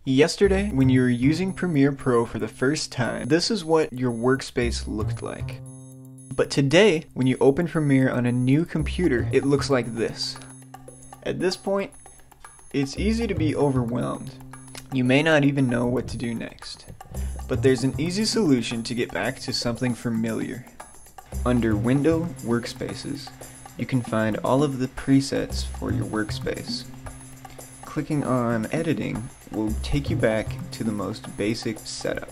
Yesterday, when you were using Premiere Pro for the first time, this is what your workspace looked like. But today, when you open Premiere on a new computer, it looks like this. At this point, it's easy to be overwhelmed. You may not even know what to do next. But there's an easy solution to get back to something familiar. Under Window Workspaces, you can find all of the presets for your workspace. Clicking on Editing will take you back to the most basic setup.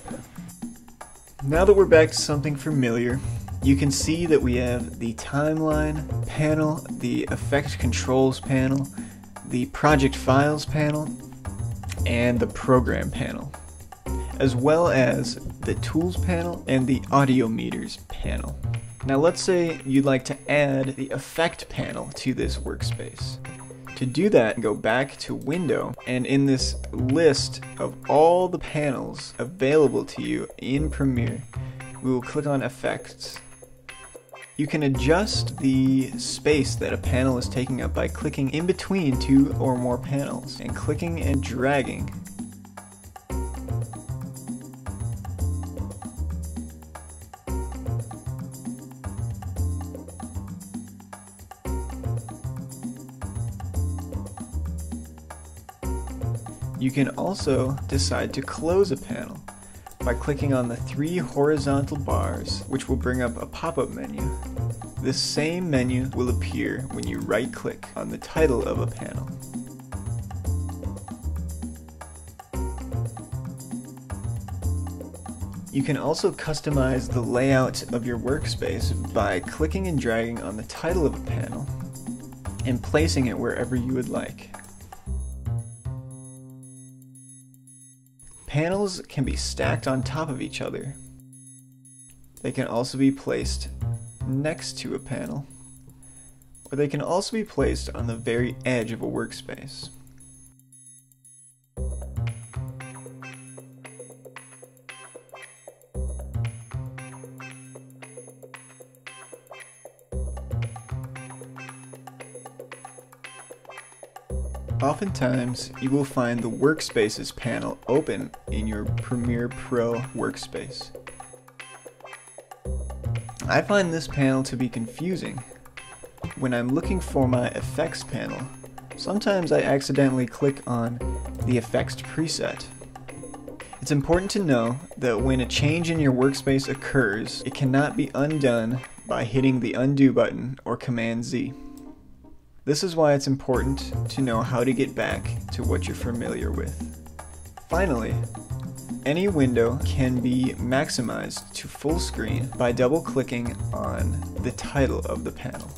Now that we're back to something familiar, you can see that we have the Timeline panel, the Effect Controls panel, the Project Files panel, and the Program panel, as well as the Tools panel and the Audio Meters panel. Now let's say you'd like to add the Effect panel to this workspace. To do that, go back to Window, and in this list of all the panels available to you in Premiere, we will click on Effects. You can adjust the space that a panel is taking up by clicking in between two or more panels and clicking and dragging. You can also decide to close a panel by clicking on the three horizontal bars, which will bring up a pop-up menu. This same menu will appear when you right-click on the title of a panel. You can also customize the layout of your workspace by clicking and dragging on the title of a panel and placing it wherever you would like. Panels can be stacked on top of each other. They can also be placed next to a panel, or they can also be placed on the very edge of a workspace. Oftentimes, you will find the Workspaces panel open in your Premiere Pro workspace. I find this panel to be confusing. When I'm looking for my Effects panel, sometimes I accidentally click on the Effects preset. It's important to know that when a change in your workspace occurs, it cannot be undone by hitting the Undo button or Command Z. This is why it's important to know how to get back to what you're familiar with. Finally, any window can be maximized to full screen by double-clicking on the title of the panel.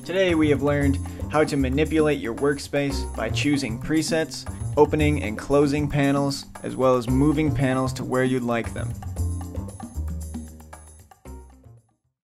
Today we have learned how to manipulate your workspace by choosing presets, opening and closing panels, as well as moving panels to where you'd like them.